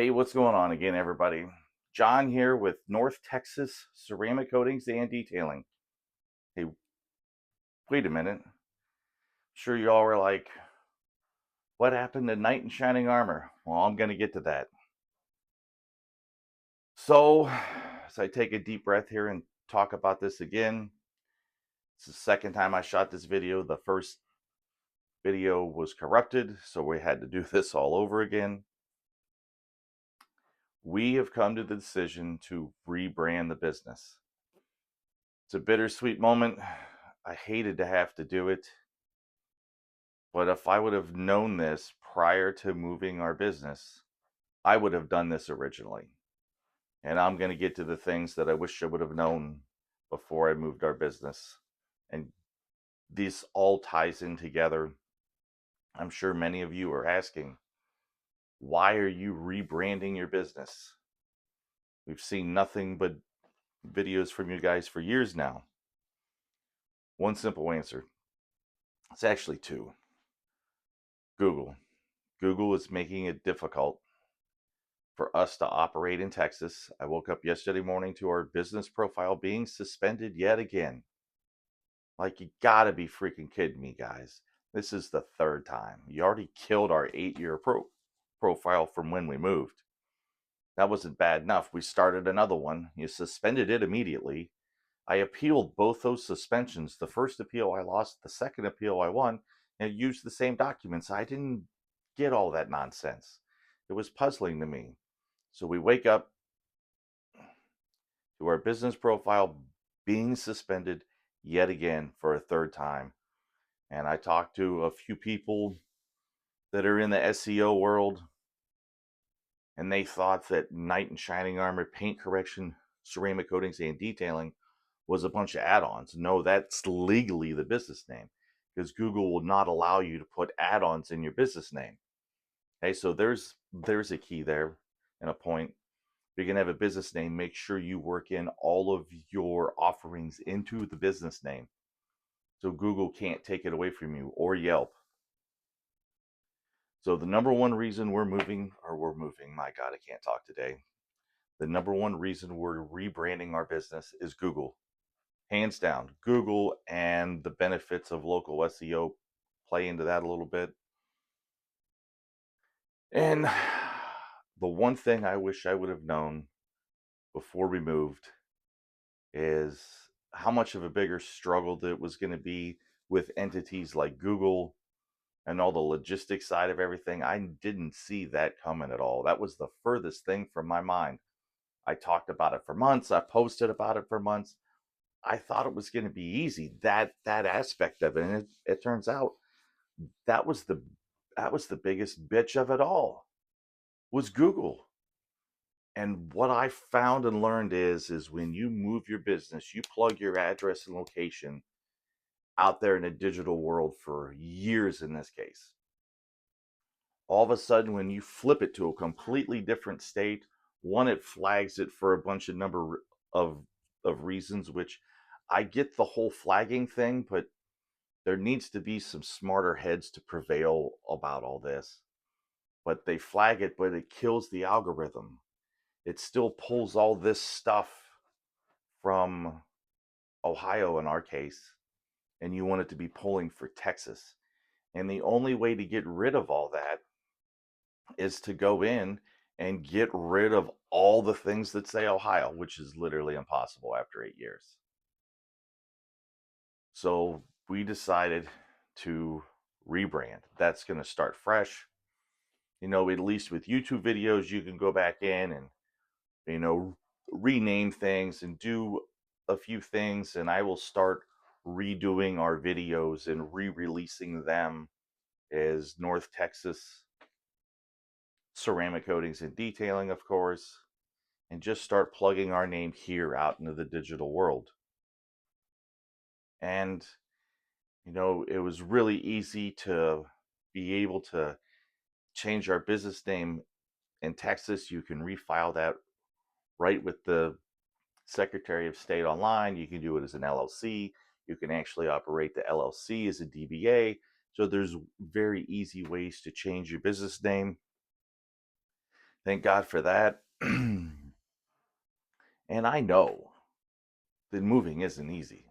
Hey, what's going on again, everybody? John here with North Texas Ceramic Coatings and Detailing. Hey, wait a minute. Sure, y'all were like, what happened to Knight in Shining Armor? Well, I'm going to get to that. So, as I take a deep breath here and talk about this again, it's the second time I shot this video. The first video was corrupted, so we had to do this all over again. We have come to the decision to rebrand the business. It's a bittersweet moment. I hated to have to do it. But if I would have known this prior to moving our business, I would have done this originally. And I'm going to get to the things that I wish I would have known before I moved our business. And this all ties in together. I'm sure many of you are asking, why are you rebranding your business? We've seen nothing but videos from you guys for years now. One simple answer. It's actually two. Google. Google is making it difficult for us to operate in Texas. I woke up yesterday morning to our business profile being suspended yet again. Like, you gotta be freaking kidding me, guys. This is the third time. You already killed our 8-year profile from when we moved. That wasn't bad enough. We started another one. You suspended it immediately. I appealed both those suspensions. The first appeal I lost, the second appeal I won, and it used the same documents. I didn't get all that nonsense. It was puzzling to me. So we wake up to our business profile being suspended yet again for a third time. And I talked to a few people that are in the SEO world, and they thought that Knight in Shining Armor, paint correction, ceramic coatings, and detailing was a bunch of add-ons. No, that's legally the business name, because Google will not allow you to put add-ons in your business name. Okay, so there's a key there and a point. If you're going to have a business name, make sure you work in all of your offerings into the business name, so Google can't take it away from you, or Yelp. So the number one reason we're moving, my God, I can't talk today. The number one reason we're rebranding our business is Google. Hands down, Google, and the benefits of local SEO play into that a little bit. And the one thing I wish I would have known before we moved is how much of a bigger struggle that it was going to be with entities like Google and all the logistics side of everything. I didn't see that coming at all. That was the furthest thing from my mind. I talked about it for months. I posted about it for months. I thought it was going to be easy, that aspect of it. And it turns out that was the biggest bitch of it all, was Google. And what I found and learned is when you move your business, you plug your address and location out there in a digital world for years in this case. All of a sudden, when you flip it to a completely different state, one, it flags it for a bunch of number of reasons, which I get the whole flagging thing, but there needs to be some smarter heads to prevail about all this. But they flag it, but it kills the algorithm. It still pulls all this stuff from Ohio in our case, and you want it to be pulling for Texas. And the only way to get rid of all that is to go in and get rid of all the things that say Ohio, which is literally impossible after 8 years. So we decided to rebrand. That's going to start fresh. You know, at least with YouTube videos, you can go back in and, you know, rename things and do a few things. And I will start redoing our videos and re-releasing them as North Texas Ceramic Coatings and Detailing, of course, and just start plugging our name here out into the digital world. And, you know, it was really easy to be able to change our business name in Texas. You can refile that right with the Secretary of State online. You can do it as an LLC. You can actually operate the LLC as a DBA. So there's very easy ways to change your business name. Thank God for that. And I know that moving isn't easy.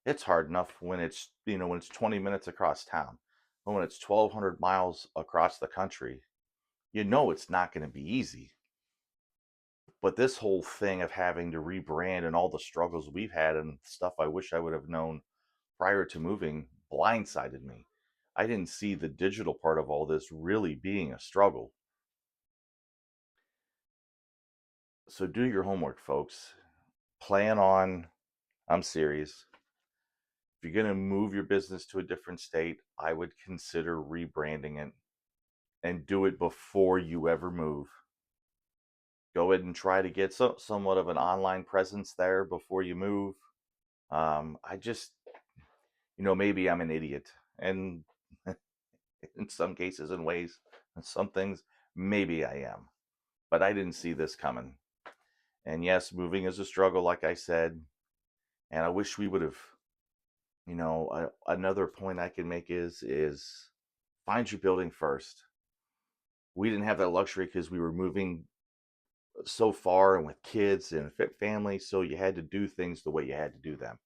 It's hard enough when when it's 20 minutes across town. But when it's 1,200 miles across the country, it's not going to be easy. But this whole thing of having to rebrand and all the struggles we've had and stuff I wish I would have known prior to moving blindsided me. I didn't see the digital part of all this really being a struggle. So do your homework, folks. Plan on, I'm serious. If you're going to move your business to a different state, I would consider rebranding it and do it before you ever move. Go ahead and try to get somewhat of an online presence there before you move. I just, maybe I'm an idiot. And in some cases and ways, and some things, maybe I am. But I didn't see this coming. And yes, moving is a struggle, like I said. And I wish we would have, another point I can make is find your building first. We didn't have that luxury because we were moving so far and with kids and a family, so you had to do things the way you had to do them.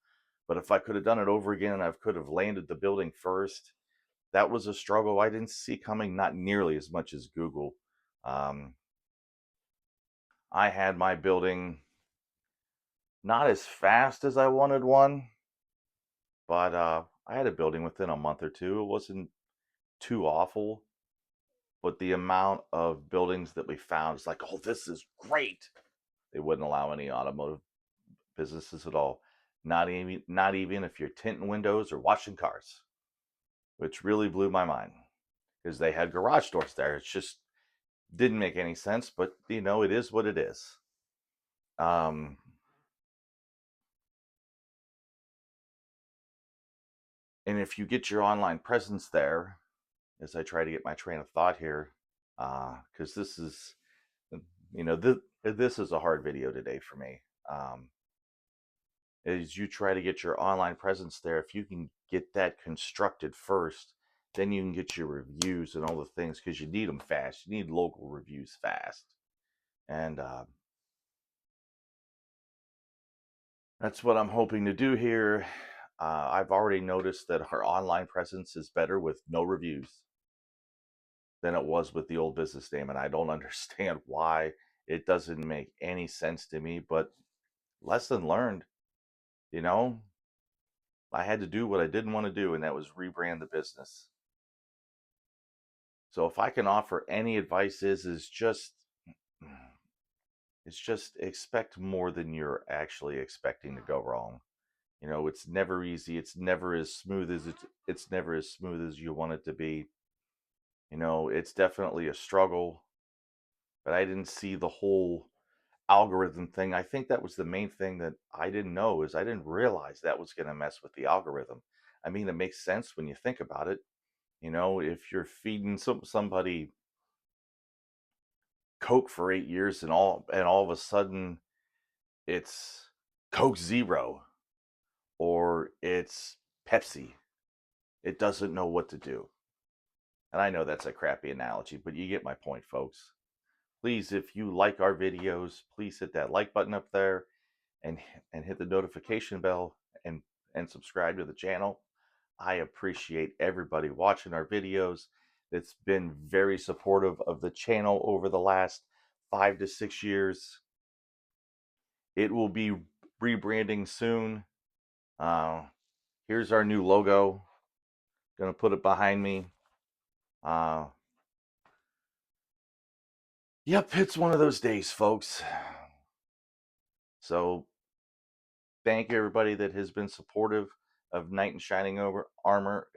But if I could have done it over again, I could have landed the building first. That was a struggle I didn't see coming, not nearly as much as Google. Um, I had my building not as fast as I wanted one, but I had a building within a month or two. It wasn't too awful, but the amount of buildings that we found is like, oh, this is great. They wouldn't allow any automotive businesses at all. Not even if you're tinting windows or washing cars, which really blew my mind because they had garage doors there. It just didn't make any sense, but it is what it is. Um, and if you get your online presence there, as I try to get my train of thought here, because this is, this is a hard video today for me. As you try to get your online presence there, if you can get that constructed first, then you can get your reviews and all the things because you need them fast. You need local reviews fast. And that's what I'm hoping to do here. I've already noticed that our online presence is better with no reviews than it was with the old business name. And I don't understand why. It doesn't make any sense to me, but lesson learned, you know, I had to do what I didn't want to do, and that was rebrand the business. So if I can offer any advice is just it's just expect more than you're actually expecting to go wrong. It's never easy. It's never as smooth as it's never as smooth as you want it to be. It's definitely a struggle, but I didn't see the whole algorithm thing. I think that was the main thing that I didn't know is I didn't realize that was going to mess with the algorithm. I mean, it makes sense when you think about it. If you're feeding somebody Coke for 8 years and all of a sudden it's Coke Zero or it's Pepsi, it doesn't know what to do. And I know that's a crappy analogy, but you get my point, folks. Please, if you like our videos, please hit that like button up there and hit the notification bell and subscribe to the channel. I appreciate everybody watching our videos. It's been very supportive of the channel over the last 5 to 6 years. It will be rebranding soon. Here's our new logo. Gonna put it behind me. Yep, it's one of those days, folks. So thank everybody that has been supportive of Knight in Shining Armor,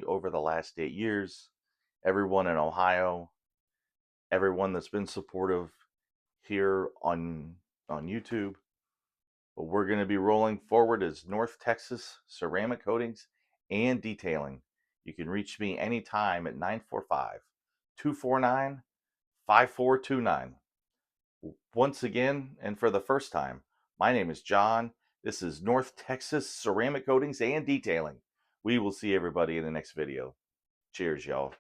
over the last 8 years. Everyone in Ohio, everyone that's been supportive here on YouTube. But we're going to be rolling forward as North Texas Ceramic Coatings and Detailing. You can reach me anytime at 945-249-5429. Once again, and for the first time, my name is John. This is North Texas Ceramic Coatings and Detailing. We will see everybody in the next video. Cheers, y'all.